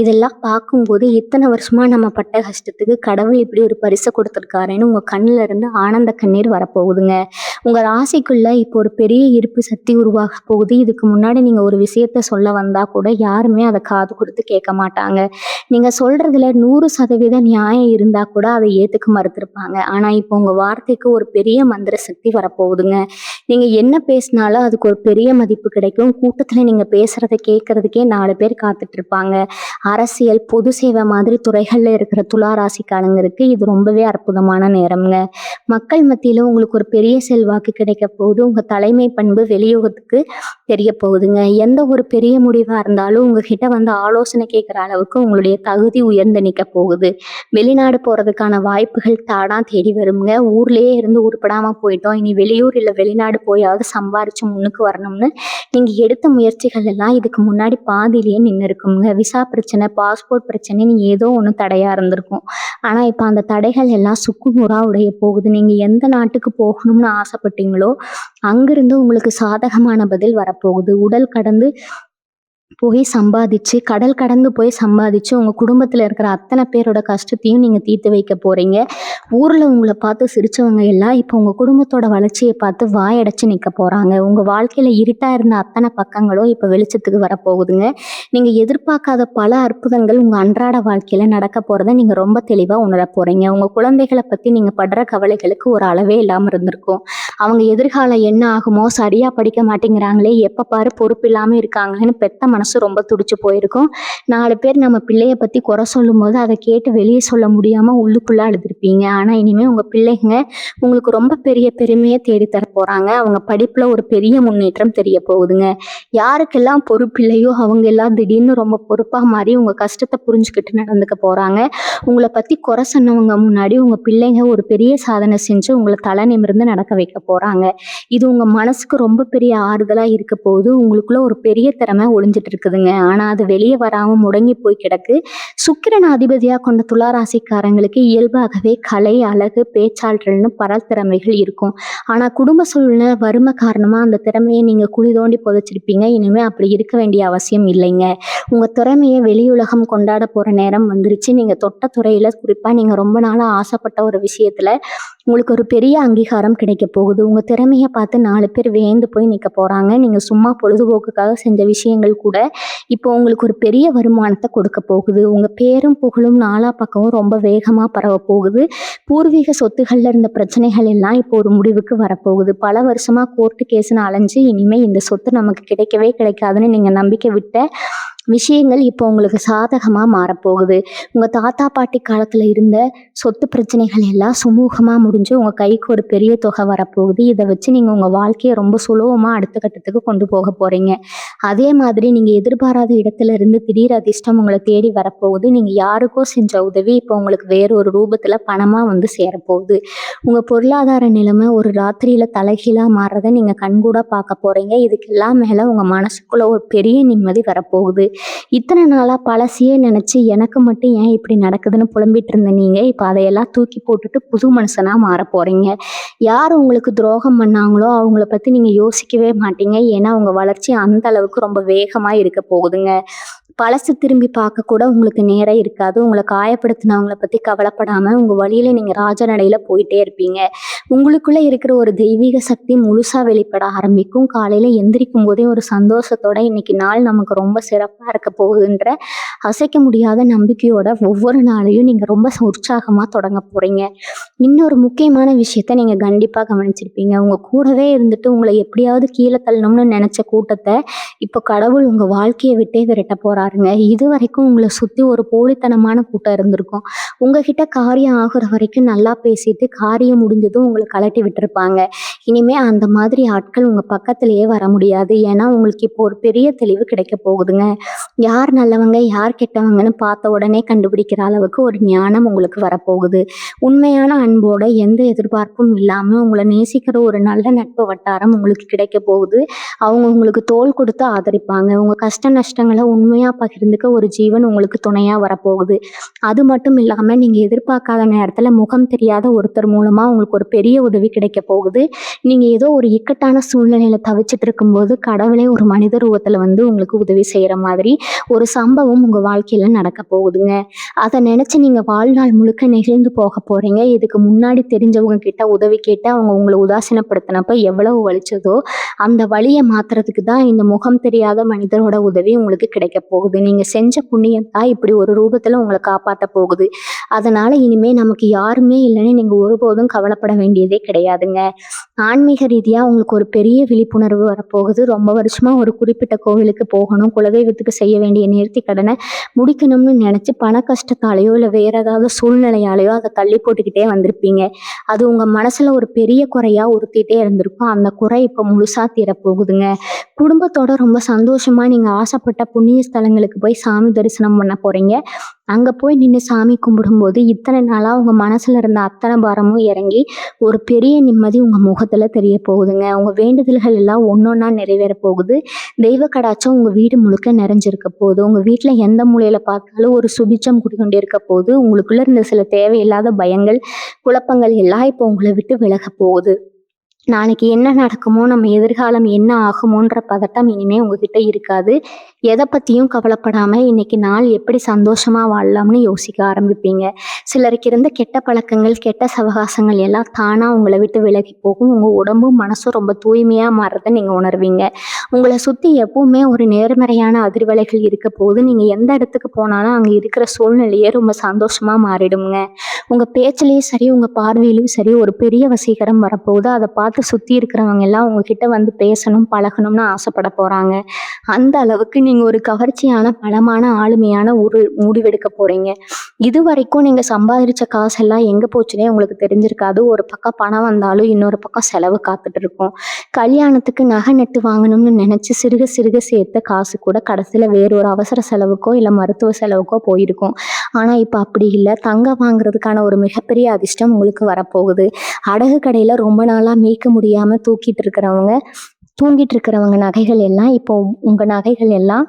இதெல்லாம் பார்க்கும்போது இத்தன வருஷமா நம்ம பட்ட கஷ்டத்துக்கு கடவுள் இப்படி ஒரு பரிச குடுத்துருக்காரேன்னு உங்க கண்ணுல இருந்து ஆனந்த கண்ணீர் வரப்போகுதுங்க. உங்க ராசிக்குள்ள இப்போ ஒரு பெரிய ஈர்ப்பு சக்தி உருவாக போகுது. இதுக்கு முன்னாடி நீங்க ஒரு விஷயத்த சொல்ல வந்தா கூட யாருமே அத காது குடுத்து கேட்க மாட்டாங்க. நீங்க சொல்றதுல 100% நியாயம் இருந்தா கூட அதை ஏத்துக்க மறுத்திருப்பாங்க. ஆனா இப்போ உங்க வார்த்தைக்கு ஒரு பெரிய மந்திர சக்தி வரப்போகுதுங்க. நீங்க என்ன பேசினாலும் அதுக்கு ஒரு பெரிய மதிப்பு கிடைக்கும். கூட்டத்துல நீங்க பேசுறத கேட்கறதுக்கே 4 பேர் காத்துட்டு இருப்பாங்க. அரசியல், பொது சேவை மாதிரி துறைகள்ல இருக்கிற துலா ராசிக்காரங்களுக்கு இது ரொம்பவே அற்புதமான நேரம்ங்க. மக்கள் மத்தியில உங்களுக்கு ஒரு பெரிய செல்வாக்கு கிடைக்க போகுது. உங்க தலைமை பண்பு வெளியுலகத்துக்கு தெரிய போகுதுங்க. எந்த ஒரு பெரிய முடிவா இருந்தாலும் உங்ககிட்ட வந்து ஆலோசனை கேட்கிற அளவுக்கு உங்களுடைய தகுதி உயர்ந்து நிக்க போகுது. வெளிநாடு போறதுக்கான வாய்ப்புகள் தானா தேடி வருங்க. ஊர்லயே இருந்து உருப்படாம போயிட்டோம். இனி வெளியூர் இல்ல வெளிநாடு போயாவது சம்பாரிச்சு முன்னுக்கு வரணும்னு நீங்க எடுத்த முயற்சிகள் எல்லாம் இதுக்கு முன்னாடி பாதியிலேயே நின்னு இருக்குங்க. விசா பிரச்சனை, பாஸ்போர்ட் பிரச்சனைன்னு ஏதோ ஒண்ணு தடையா இருந்திருக்கும். ஆனா இப்ப அந்த தடைகள் எல்லாம் சுக்குநூறா உடைய போகுது. நீங்க எந்த நாட்டுக்கு போகணும்னு ஆசைப்பட்டீங்களோ, அங்கிருந்து உங்களுக்கு சாதகமான பதில் வரப்போகுது. உடல் கடந்து போய் சம்பாதிச்சு, கடல் கடந்து போய் சம்பாதிச்சு, உங்க குடும்பத்துல இருக்கிற அத்தனை பேரோட கஷ்டத்தையும் நீங்க தீர்த்து வைக்க போறீங்க. ஊர்ல உங்கள பார்த்து சிரிச்சவங்க எல்லாம் இப்போ உங்க குடும்பத்தோட வளர்ச்சிய பார்த்து வாயடைச்சு நிக்க போறாங்க. உங்க வாழ்க்கையில இருட்டா இருந்த அத்தனை பக்கங்களும் இப்ப வெளிச்சத்துக்கு வரப்போகுதுங்க. நீங்க எதிர்பார்க்காத பல அற்புதங்கள் உங்க அன்றாட வாழ்க்கையில நடக்க போறத நீங்க ரொம்ப தெளிவா உணரப் போறீங்க. உங்க குழந்தைகள பத்தி நீங்க படுற கவலைகளுக்கு ஒரு அளவே இல்லாம இருந்திருக்கும். அவங்க எதிர்காலம் என்ன ஆகுமோ, சரியா படிக்க மாட்டேங்கிறாங்களே, எப்ப பாரு பொறுப்பில்லாம இருக்காங்களேன்னு பெத்த மனசு ரொம்ப துடிச்சு போயிருக்கும். 4 பேர் நம்ம பிள்ளைய பத்தி குறை சொல்லும்போது அதை கேட்டு வெளியே சொல்ல முடியாம உள்ளுக்குள்ள அழுதுருப்பீங்க. ஆனா இனிமே உங்க பிள்ளைங்க உங்களுக்கு ரொம்ப பெரிய பெருமையை தேடித்தர போறாங்க. அவங்க படிப்புல ஒரு பெரிய முன்னேற்றம் தெரிய போகுதுங்க. யாருக்கெல்லாம் பொறுப்பில்லையோ அவங்க எல்லாம் திடீர்னு ரொம்ப பொறுப்பா மாறி உங்க கஷ்டத்தை புரிஞ்சுக்கிட்டு நடந்துக்க போறாங்க. உங்களை பத்தி குறை சொன்னவங்க முன்னாடி உங்க பிள்ளைங்க ஒரு பெரிய சாதனை செஞ்சு உங்களை தலை நிமிர்ந்து நடக்க வைக்க போறாங்க. இது உங்க மனசுக்கு ரொம்ப பெரிய ஆறுதலா இருக்க போகுது. உங்களுக்குள்ள ஒரு பெரிய திறமை ஒளிஞ்சிட்டு இருக்குதுங்க. ஆனா அது வெளியே வராம முடங்கி போய் கிடக்கு. சுக்கிரன் அதிபதியா கொண்ட துலா ராசிக்காரங்களுக்கு இயல்பாகவே கலை, அழகு, பேச்சாற்றல்னு பல திறமைகள் இருக்கும். ஆனா குடும்ப சூழ்நிலை, வறுமை காரணமா அந்த திறமையை நீங்க குழி தோண்டி புதைச்சிருப்பீங்க. இனிமே அப்படி இருக்க வேண்டிய அவசியம் இல்லைங்க. உங்க திறமையை வெளியுலகம் கொண்டாட போற நேரம் வந்துருச்சு. நீங்க தொட்ட துறையில, குறிப்பா நீங்க ரொம்ப நாளா ஆசைப்பட்ட ஒரு விஷயத்துல உங்களுக்கு ஒரு பெரிய அங்கீகாரம் கிடைக்க போகுது. உங்க திறமைய பார்த்து 4 பேர் வியந்து போய் நிக்க போறாங்க. நீங்க சும்மா பொழுதுபோக்குக்காக செஞ்ச விஷயங்கள் கூட இப்போ உங்களுக்கு ஒரு பெரிய வருமானத்தை கொடுக்க போகுது. உங்க பேரும் புகழும் நாலா பக்கமும் ரொம்ப வேகமா பரவ போகுது. பூர்வீக சொத்துகள்ல இருந்த பிரச்சனைகள் எல்லாம் இப்போ ஒரு முடிவுக்கு வரப்போகுது. பல வருஷமா கோர்ட்டு கேஸ்ன்னு அலைஞ்சு இனிமே இந்த சொத்து நமக்கு கிடைக்கவே கிடைக்காதுன்னு நீங்க நம்பிக்கை விட்ட விஷயங்கள் இப்போ உங்களுக்கு சாதகமா மாறப்போகுது. உங்க தாத்தா பாட்டி காலத்துல இருந்த சொத்து பிரச்சனைகள் எல்லாம் சுமூகமா முடிஞ்சு உங்க கைக்கு ஒரு பெரிய தொகை வரப்போகுது. இதை வச்சு நீங்க உங்க வாழ்க்கையை ரொம்ப சுலபமா அடுத்த கட்டத்துக்கு கொண்டு போக போறீங்க. அதே மாதிரி நீங்க எதிர்பாராத இடத்துல இருந்து திடீர் அதிர்ஷ்டம் உங்களை தேடி வரப்போகுது. நீங்க யாருக்கோ செஞ்ச உதவி இப்போ உங்களுக்கு வேற ஒரு ரூபத்துல பணமா வந்து சேரப்போகுது. உங்க பொருளாதார நிலைமை ஒரு ராத்திரியில தலைகீழா மாறுறதை நீங்க கண்கூட பார்க்க போறீங்க. இதுக்கெல்லாம் மேல உங்க மனசுக்குள்ள ஒரு பெரிய நிம்மதி வரப்போகுது. இத்தனை நாளா பழசையே நினைச்சு எனக்கு மட்டும் ஏன் இப்படி நடக்குதுன்னு புலம்பிட்டு இருந்த நீங்க இப்ப அதையெல்லாம் தூக்கி போட்டுட்டு புது மனுஷனா மாற போறீங்க. யார் உங்களுக்கு துரோகம் பண்ணாங்களோ அவங்கள பத்தி நீங்க யோசிக்கவே மாட்டீங்க. ஏன்னா உங்க வளர்ச்சி அந்த அளவுக்கு ரொம்ப வேகமா இருக்க போகுதுங்க. பழசு திரும்பி பார்க்க கூட உங்களுக்கு நேரம் இருக்காது. உங்கள காயப்படுத்தினவங்கள பத்தி கவலைப்படாம உங்க வழியில நீங்க ராஜநடையில போயிட்டே இருப்பீங்க. உங்களுக்குள்ள இருக்கிற ஒரு தெய்வீக சக்தி முழுசா வெளிப்பட ஆரம்பிக்கும். காலையில எந்திரிக்கும் போதே ஒரு சந்தோஷத்தோட இன்னைக்கு நாள் நமக்கு ரொம்ப சிறப்பா இருக்க போகுதுன்ற அசைக்க முடியாத நம்பிக்கையோட ஒவ்வொரு நாளையும் நீங்க ரொம்ப உற்சாகமா தொடங்க போறீங்க. இன்னொரு முக்கியமான விஷயத்த நீங்க கண்டிப்பா கவனிச்சிருப்பீங்க. உங்க கூடவே இருந்துட்டு உங்கள எப்படியாவது கீழே தள்ளணும்னு நினைச்ச கூட்டத்த இப்போ கடவுள் உங்க வாழ்க்கைய விட்டே விரட்ட போறாருங்க. இதுவரைக்கும் உங்கள சுத்தி ஒரு போலித்தனமான கூட்டம் இருந்திருக்கும். உங்ககிட்ட காரியம் ஆகுற வரைக்கும் நல்லா பேசிட்டு காரியம் முடிஞ்சதும் உங்கள கழட்டி விட்டுருப்பாங்க. இனிமே அந்த மாதிரி ஆட்கள் உங்க பக்கத்திலேயே வர முடியாது. ஏன்னா உங்களுக்கு இப்போ ஒரு பெரிய தெளிவு கிடைக்க போகுதுங்க. யார் நல்லவங்க யார் கெட்டவங்கன்னு பார்த்த உடனே கண்டுபிடிக்கிற அளவுக்கு ஒரு ஞானம் உங்களுக்கு வரப்போகுது. உண்மையான அன்போட எந்த எதிர்பார்ப்பும் இல்லாம உங்களை நேசிக்கிற ஒரு நல்ல நட்பு வட்டாரம் உங்களுக்கு கிடைக்க போகுது. அவங்க உங்களுக்கு தோள் கொடுத்து ஆதரிப்பாங்க. உங்க கஷ்ட நஷ்டங்களை உண்மையா பகிர்ந்துக்க ஒரு ஜீவன் உங்களுக்கு துணையா வரப்போகுது. அது மட்டும் இல்லாம நீங்க எதிர்பார்க்காத நேரத்துல முகம் தெரியாத ஒருத்தர் மூலமா உங்களுக்கு ஒரு பெரிய உதவி கிடைக்க போகுது. நீங்க ஏதோ ஒரு இக்கட்டான சூழ்நிலையில தவிச்சிட்டு இருக்கும்போது கடவுளே ஒரு மனித ரூபத்துல வந்து உங்களுக்கு உதவி செய்யற மாதிரி ஒரு சம்பவம் உங்க வாழ்க்கையில நடக்க போகுதுங்க. அதை நினைச்சு நீங்க வாழ்நாள் முழுக்க நெகிழ்ந்து போக போறீங்க. இதுக்கு முன்னாடி தெரிஞ்சவங்க கிட்ட உதவி கேட்டு அவங்க உங்களை உதாசீனப்படுத்தினப்ப எவ்வளவு வலிச்சதோ அந்த வலியை மாத்துறதுக்கு தான் இந்த முகம் தெரியாத மனிதரோட உதவி உங்களுக்கு கிடைக்க போகுது. நீங்க செஞ்ச புண்ணியம் தான் இப்படி ஒரு ரூபத்துல உங்களை காப்பாற்ற போகுது. அதனால இனிமே நமக்கு யாருமே இல்லைன்னு நீங்க ஒருபோதும் கவலைப்பட வேண்டியதே கிடையாதுங்க. ஆன்மீக ரீதியா உங்களுக்கு ஒரு பெரிய விழிப்புணர்வு வரப்போகுது. ரொம்ப வருஷமா ஒரு குறிப்பிட்ட கோவிலுக்கு போகணும், குலதெய்வத்துக்கு செய்ய வேண்டிய நேர்த்தி கடனை முடிக்கணும்னு நினைச்சு பண கஷ்டத்தாலேயோ இல்லை வேற ஏதாவது சூழ்நிலையாலேயோ அதை தள்ளி போட்டுக்கிட்டே வந்திருப்பீங்க. அது உங்க மனசுல ஒரு பெரிய குறையா உறுத்திட்டே இருந்திருக்கும். அந்த குறை இப்போ முழுசா தீரப்போகுதுங்க. குடும்பத்தோட ரொம்ப சந்தோஷமா நீங்க ஆசைப்பட்ட புண்ணிய ஸ்தலங்களுக்கு போய் சாமி தரிசனம் பண்ண போறீங்க. அங்க போய் நின்று சாமி கும்பிடும்போது இத்தனை நாளா உங்க மனசுல இருந்த அத்தனை பாரமும் இறங்கி ஒரு பெரிய நிம்மதி உங்க முகத்துல தெரிய போகுதுங்க. உங்க வேண்டுதல்கள் எல்லாம் ஒன்னொன்னா நிறைவேற போகுது. தெய்வ கடாட்சம் உங்க வீடு முழுக்க நிறைஞ்சிருக்க போகுது. உங்க வீட்டுல எந்த மூலையில பார்த்தாலும் ஒரு சுபிச்சம் குடிக்கொண்டே இருக்க போகுது. உங்களுக்குள்ள இருந்த சில தேவையில்லாத பயங்கள் குழப்பங்கள் எல்லாம் இப்போ உங்களை விட்டு விலக போகுது. நாளைக்கு என்ன நடக்குமோ நம்ம எதிர்காலம் என்ன ஆகுமோன்ற பதட்டம் இனிமே உங்ககிட்ட இருக்காது. எதை பத்தியும் கவலைப்படாம இன்னைக்கு நாள் எப்படி சந்தோஷமா வாழலாம்னு யோசிக்க ஆரம்பிப்பீங்க. சிலருக்கு இருந்த கெட்ட பழக்கங்கள் கெட்ட சவகாசங்கள் எல்லாம் தானா உங்களை விட்டு விலகி போகும். உங்க உடம்பும் மனசும் ரொம்ப தூய்மையா மாறுறதை நீங்க உணர்வீங்க. உங்களை சுத்தி எப்பவுமே ஒரு நேர்மறையான அதிர்வலைகள் இருக்க போது நீங்க எந்த இடத்துக்கு போனாலும் அங்க இருக்கிற சூழ்நிலையே ரொம்ப சந்தோஷமா மாறிடுங்க. உங்க பேச்சிலையும் சரி உங்க பார்வையிலும் சரி ஒரு பெரிய வசீகரம் வரப்போகுது. அதை பார்த்து சுத்தி இருக்கிறவங்க எல்லாம் உங்ககிட்ட வந்து பேசணும் பழகணும்னு ஆசைப்பட போறாங்க. அந்த அளவுக்கு நீங்க ஒரு கவர்ச்சியான பலமான ஆளுமையான ஒரு முடிவெடுக்க போறீங்க. இது வரைக்கும் நீங்க சம்பாதிச்ச காசெல்லாம் எங்க போச்சுன்னே உங்களுக்கு தெரிஞ்சிருக்காது. ஒரு பக்கம் பணம் வந்தாலும் இன்னொரு பக்கம் செலவு காத்துட்டு இருக்கும். கல்யாணத்துக்கு நகை நட்டு வாங்கணும்னு நினைச்சு சிறுக சிறுக சேர்த்த காசு கூட கடைசியில வேறொரு அவசர செலவுக்கோ இல்லை மருத்துவ செலவுக்கோ போயிருக்கும். ஆனா இப்ப அப்படி இல்லை. தங்கம் வாங்குறதுக்கான ஒரு மிகப்பெரிய அதிர்ஷ்டம் உங்களுக்கு வரப்போகுது. அடகு கடையில ரொம்ப நாளா மீட்க முடியாம தூங்கிட்டு இருக்கிறவங்க நகைகள் எல்லாம் இப்போ உங்க நகைகள் எல்லாம்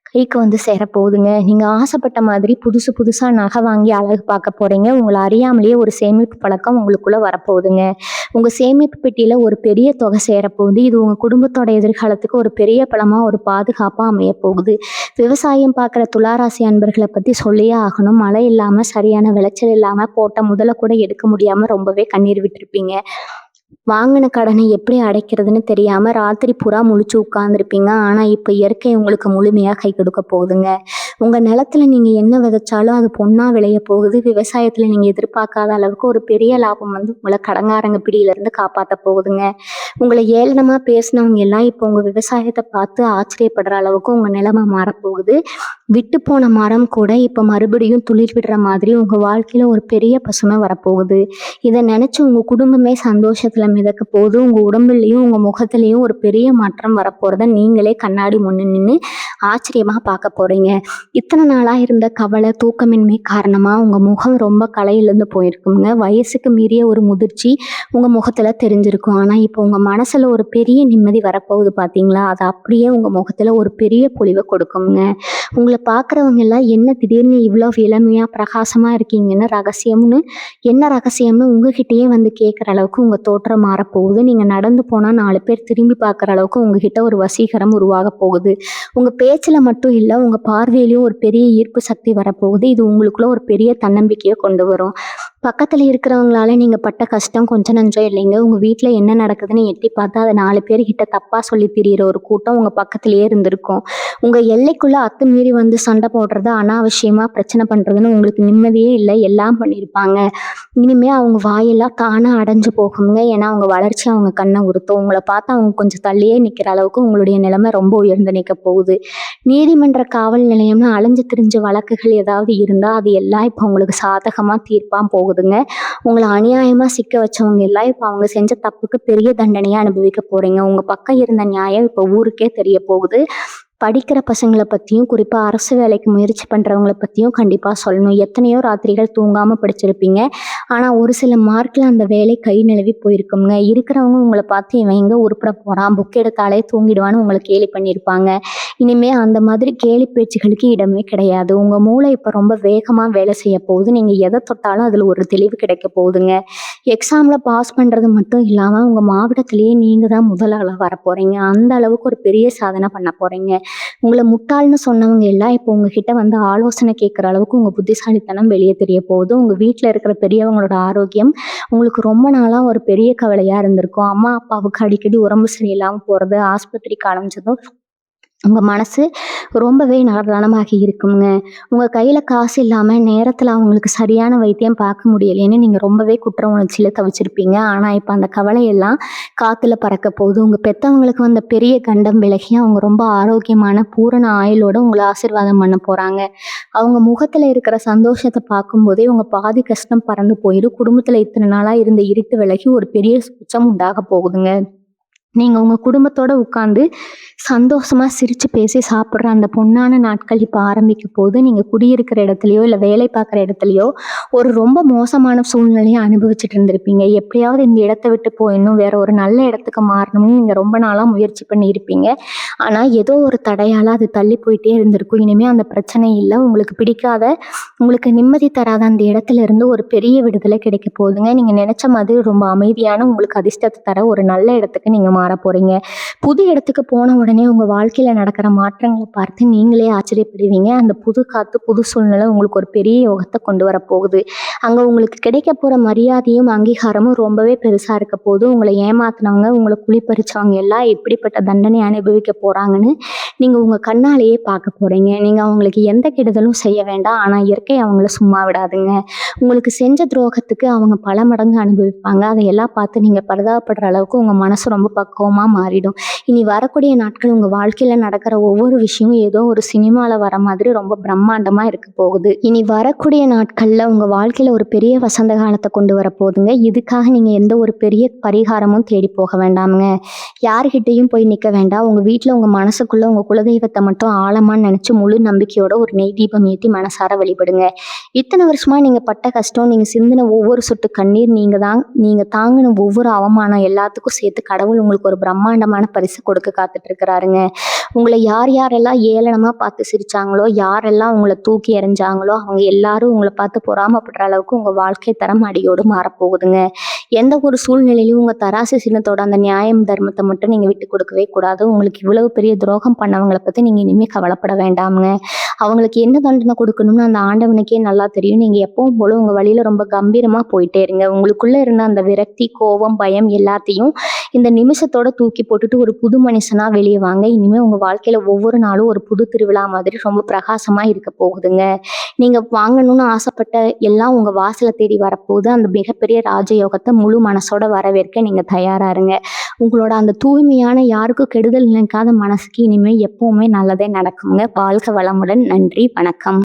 கைக்கு வந்து சேரப்போகுதுங்க. நீங்க ஆசைப்பட்ட மாதிரி புதுசு புதுசா நகை வாங்கி அழகு பார்க்க போறீங்க. உங்களை அறியாமலேயே ஒரு சேமிப்பு பழக்கம் உங்களுக்குள்ள வரப்போகுதுங்க. உங்க சேமிப்பு பெட்டியில ஒரு பெரிய தொகை சேரப்போகுது. இது உங்க குடும்பத்தோட எதிர்காலத்துக்கு ஒரு பெரிய பலமா ஒரு பாதுகாப்பா அமைய போகுது. விவசாயம் பார்க்குற துளாராசி அன்பர்களை பத்தி சொல்லியே ஆகணும். மழை இல்லாம சரியான விளைச்சல் இல்லாம போட்ட முதல கூட எடுக்க முடியாம ரொம்பவே கண்ணீர் விட்டுருப்பீங்க. வாங்கின கடனை எப்படி அடைக்கிறதுன்னு தெரியாம ராத்திரி பூரா முழிச்சு உட்கார்ந்துருப்பீங்க. ஆனா இப்ப இயற்கை உங்களுக்கு முழுமையா கை கொடுக்க போகுதுங்க. உங்க நிலத்துல நீங்க என்ன விதைச்சாலும் அது பொண்ணா விளைய போகுது. விவசாயத்துல நீங்க எதிர்பார்க்காத அளவுக்கு ஒரு பெரிய லாபம் வந்து உங்களை கடங்காரங்க பிடியில இருந்து காப்பாத்த போகுதுங்க. உங்களை ஏளனமா பேசினவங்க எல்லாம் இப்போ உங்க விவசாயத்தை பார்த்து ஆச்சரியப்படுற அளவுக்கு உங்க நிலைமை மாறப்போகுது. விட்டு போன மரம் கூட இப்ப மறுபடியும் துளிர் விடுற மாதிரி உங்க வாழ்க்கையில ஒரு பெரிய பசுமை வரப்போகுது. இதை நினைச்சு உங்க குடும்பமே சந்தோஷத்துல மிதக்க போகுது. உங்க உடம்புலையும் உங்க முகத்திலையும் ஒரு பெரிய மாற்றம் வரப்போறத நீங்களே கண்ணாடி முன்னு நின்று ஆச்சரியமா பார்க்க போறீங்க. இத்தனை நாளா இருந்த கவலை, தூக்கமின்மை காரணமா உங்க முகம் ரொம்ப களையிழந்து போயிருக்குங்க. வயசுக்கு மீறிய ஒரு முதிர்ச்சி உங்க முகத்துல தெரிஞ்சிருக்கும். ஆனா இப்போ உங்க மனசுல ஒரு பெரிய நிம்மதி வரப்போகுது பார்த்தீங்களா? அது அப்படியே உங்க முகத்துல ஒரு பெரிய பொலிவ கொடுக்கும்ங்க. உங்கள பார்க்குறவங்க எல்லாம் என்ன திடீர்னு இவ்ளோ இளமையா, பிரகாசமா இருக்கீங்கன்னு என்ன ரகசியம்னு உங்ககிட்டயே வந்து கேட்குற அளவுக்கு உங்க தோற்றம் மாறப்போகுது. நீங்க நடந்து போனா 4 பேர் திரும்பி பார்க்குற அளவுக்கு உங்ககிட்ட ஒரு வசீகரம் உருவாகப் போகுது. உங்க பேச்சுல மட்டும் இல்ல, உங்க பார்வையிலயும் ஒரு பெரிய ஈர்ப்பு சக்தி வரப்போகுது. இது உங்களுக்குள்ள ஒரு பெரிய தன்னம்பிக்கைய கொண்டு வரும். பக்கத்துல இருக்கிறவங்களால நீங்க பட்ட கஷ்டம் கொஞ்சம் நஞ்சம் இல்லைங்க. உங்க வீட்ல என்ன நடக்குதுன்னு எட்டி பார்த்தா அத 4 பேர்கிட்ட தப்பா சொல்லி திரியிற ஒரு கூட்டம் உங்க பக்கத்திலேயே இருந்திருக்கும். உங்க எல்லைக்குள்ள அத்துமீறி வந்து சண்டை போடுறது, அனாவசியமா பிரச்சனை பண்றதுன்னு உங்களுக்கு நிம்மதியே இல்ல. எல்லாம் பண்ணியிருப்பாங்க. இனிமே அவங்க வாயெல்லாம் தானா அடைஞ்சு போகுங்க. ஏன்னா அவங்க வளர்ச்சி அவங்க கண்ண உறுத்தும். உங்கள பார்த்தா அவங்க கொஞ்சம் தள்ளியே நிக்கிற அளவுக்கு உங்களுடைய நிலைமை ரொம்ப உயர்ந்து நிக்க போகுது. நீதிமன்ற காவல் நிலையம்னு அலைஞ்சு திரிஞ்ச வழக்குகள் ஏதாவது இருந்தா அது எல்லாம் இப்போ உங்களுக்கு சாதகமா தீர்ப்பா போகுதுங்க. உங்கள அநியாயமா சிக்க வச்சவங்க எல்லாம் இப்போ அவங்க செஞ்ச தப்புக்கு பெரிய தண்டனையா அனுபவிக்க போறீங்க. உங்க பக்கம் இருந்த நியாயம் இப்போ ஊருக்கே தெரிய போகுது. படிக்கிற பசங்கள பத்தியும், குறிப்பா அரசு வேலைக்கு முயற்சி பண்றவங்கள பத்தியும் கண்டிப்பா சொல்லணும். எத்தனையோ ராத்திரிகள் தூங்காம படிச்சிருப்பீங்க. ஆனா ஒரு சில மார்க்ல அந்த வேலை கை நழுவி போயிருக்குங்க. இருக்கிறவங்க உங்கள பார்த்து இவன் எங்க உருப்பட போறான், புக் எடுத்தாலே தூங்கிடுவான்னு உங்கள கேலி பண்ணியிருப்பாங்க. இனிமே அந்த மாதிரி கேலி பேச்சுகளுக்கு இடமே கிடையாது. உங்க மூளை இப்ப ரொம்ப வேகமா வேலை செய்ய போகுது. நீங்க எத தொட்டாலும் அதுல ஒரு தெளிவு கிடைக்க போகுதுங்க. எக்ஸாம்ல பாஸ் பண்றது மட்டும் இல்லாம உங்க மாவட்டத்திலேயே நீங்க தான் முதல் ஆளா வரப்போறீங்க. அந்த அளவுக்கு ஒரு பெரிய சாதனை பண்ண போறீங்க. உங்கள முட்டாள்னு சொன்னவங்க எல்லாம் இப்போ உங்ககிட்ட வந்து ஆலோசனை கேட்குற அளவுக்கு உங்க புத்திசாலித்தனம் வெளியே தெரிய போகுது. உங்க வீட்ல இருக்கிற பெரியவங்களோட ஆரோக்கியம் உங்களுக்கு ரொம்ப நாளா ஒரு பெரிய கவலையா இருந்திருக்கும். அம்மா, அப்பாவுக்கு அடிக்கடி உடம்பு சரியில்லாம போறது, ஆஸ்பத்திரிக்கு அலைஞ்சதும் உங்க மனசு ரொம்பவே நலமாகி இருக்குங்க. உங்க கையில காசு இல்லாம நேரத்துல அவங்களுக்கு சரியான வைத்தியம் பார்க்க முடியலையேன்னு நீங்க ரொம்பவே குற்ற உணர்ச்சியில தவிச்சிருப்பீங்க. ஆனா இப்ப அந்த கவலையெல்லாம் காத்துல பறக்க போகுது. உங்க பெத்தவங்களுக்கு வந்த பெரிய கண்டம் விலகி அவங்க ரொம்ப ஆரோக்கியமான பூரண ஆயுளோட உங்களை ஆசீர்வாதம் பண்ண போறாங்க. அவங்க முகத்துல இருக்கிற சந்தோஷத்தை பார்க்கும்போதே உங்க பாதி கஷ்டம் பறந்து போயிடும். குடும்பத்துல இத்தனை நாளா இருந்த இருட்டு விலகி ஒரு பெரிய சுச்சம் உண்டாக போகுதுங்க. நீங்க உங்க குடும்பத்தோட உட்கார்ந்து சந்தோஷமா சிரிச்சு பேசி சாப்பிடுற அந்த பொன்னான நாட்கள் இப்ப ஆரம்பிக்க போது. நீங்க குடியிருக்கிற இடத்துலயோ இல்ல வேலை பார்க்குற இடத்துலயோ ஒரு ரொம்ப மோசமான சூழ்நிலையை அனுபவிச்சுட்டு இருந்திருப்பீங்க. எப்படியாவது இந்த இடத்த விட்டு போயிடணும், வேற ஒரு நல்ல இடத்துக்கு மாறணும்னு நீங்க ரொம்ப நாளா முயற்சி பண்ணியிருப்பீங்க. ஆனா ஏதோ ஒரு தடையால அது தள்ளி போயிட்டே இருந்திருக்கும். இனிமே அந்த பிரச்சனை இல்லை. உங்களுக்கு பிடிக்காத, உங்களுக்கு நிம்மதி தராத அந்த இடத்துல இருந்து ஒரு பெரிய விடுதலை கிடைக்க போகுதுங்க. நீங்க நினைச்ச மாதிரி ரொம்ப அமைதியான, உங்களுக்கு அதிர்ஷ்டத்தை தர ஒரு நல்ல இடத்துக்கு நீங்க மாற போறீங்க. புது இடத்துக்கு போன உடனே உங்க வாழ்க்கையில நடக்கிற மாற்றங்களை பார்த்து நீங்களே ஆச்சரியப்படுவீங்க. அந்த புது காத்து, புது சூழ்நிலை உங்களுக்கு ஒரு பெரிய யோகத்தை கொண்டு வர போகுது. அங்க உங்களுக்கு கிடைக்க போற மரியாதையும் அங்கீகாரமும் ரொம்பவே பெருசா இருக்க போது. உங்களை ஏமாத்தினவங்க, உங்களை குழிப்பறிச்சவங்க எல்லாம் எப்படிப்பட்ட தண்டனை அனுபவிக்க போறாங்கன்னு நீங்க உங்க கண்ணாலேயே பார்க்க போறீங்க. நீங்க அவங்களுக்கு எந்த கெடுதலும் செய்ய வேண்டாம். ஆனா இயற்கை அவங்கள சும்மா விடாதுங்க. உங்களுக்கு செஞ்ச துரோகத்துக்கு அவங்க பல மடங்கு அனுபவிப்பாங்க. அதையெல்லாம் பார்த்து நீங்க பரிதாபப்படுற அளவுக்கு உங்க மனசு ரொம்ப பக்குவமா மாறிடும். இனி வரக்கூடிய நாட்கள் உங்க வாழ்க்கையில நடக்கிற ஒவ்வொரு விஷயமும் ஏதோ ஒரு சினிமால வர மாதிரி ரொம்ப பிரம்மாண்டமா இருக்க போகுது. இனி வரக்கூடிய நாட்கள்ல உங்க வாழ்க்கையில ஒரு பெரிய வசந்த காலத்தை கொண்டு வர போகுதுங்க. இதுக்காக நீங்க எந்த ஒரு பெரிய பரிகாரமும் தேடி போக வேண்டாமுங்க. யாருகிட்டையும் போய் நிக்க வேண்டாம். உங்க வீட்டுல உங்க மனசுக்குள்ள உங்க குலதெய்வத்தை மட்டும் ஆழமா நினைச்சு முழு நம்பிக்கையோட ஒரு நெய் தீபம் ஏற்றி மனசார வழிபடுங்க. இத்தனை வருஷமா நீங்க பட்ட கஷ்டம், நீங்க சிந்தின ஒவ்வொரு சொட்டு கண்ணீர், நீங்க தாங்கின ஒவ்வொரு அவமானம் எல்லாத்துக்கும் சேர்த்து கடவுள் உங்களுக்கு ஒரு பிரம்மாண்டமான பரிசு கொடுக்க காத்துட்டு இருக்கிறாருங்க. உங்களை யார் யாரெல்லாம் ஏளனமா பார்த்து சிரிச்சாங்களோ, யாரெல்லாம் உங்களை தூக்கி எறிஞ்சாங்களோ அவங்க எல்லாரும் உங்களை பார்த்து பொறாமப்படுற அளவுக்கு உங்க வாழ்க்கை தரம் அடியோடு மாறப்போகுதுங்க. எந்த ஒரு சூழ்நிலையிலும் உங்க தராசு சின்னத்தோட அந்த நியாயம் தர்மத்தை மட்டும் நீங்க விட்டு கொடுக்கவே கூடாது. உங்களுக்கு இவ்வளவு பெரிய துரோகம் பண்ணவங்களை பத்தி நீங்க இனிமே கவலைப்பட வேண்டாமுங்க. அவங்களுக்கு என்ன தண்டனை கொடுக்கணும்னு அந்த ஆண்டவனுக்கே நல்லா தெரியும். நீங்க எப்பவும் போல உங்க வழியில ரொம்ப கம்பீரமா போயிட்டே இருங்க. உங்களுக்குள்ள இருந்த அந்த விரக்தி, கோபம், பயம் எல்லாத்தையும் இந்த நிமிஷத்தோட தூக்கி போட்டுட்டு ஒரு புது மனுஷனா வெளியே வாங்க. இனிமே உங்க வாழ்க்கையில ஒவ்வொரு நாளும் ஒரு புது திருவிழா மாதிரி ரொம்ப பிரகாசமா இருக்க போகுதுங்க. நீங்க வாங்கணும்னு ஆசைப்பட்ட எல்லாம் உங்க வாசலை தேடி வரப்போகுது. அந்த மிகப்பெரிய ராஜயோகத்தை முழு மனசோட வரவேற்க நீங்க தயாரா இருங்க. உங்களோட அந்த தூய்மையான, யாருக்கும் கெடுதல் நினைக்காத மனசுக்கு இனிமேல் எப்பவுமே நல்லதே நடக்குங்க. வாழ்க வளமுடன். நன்றி, வணக்கம்.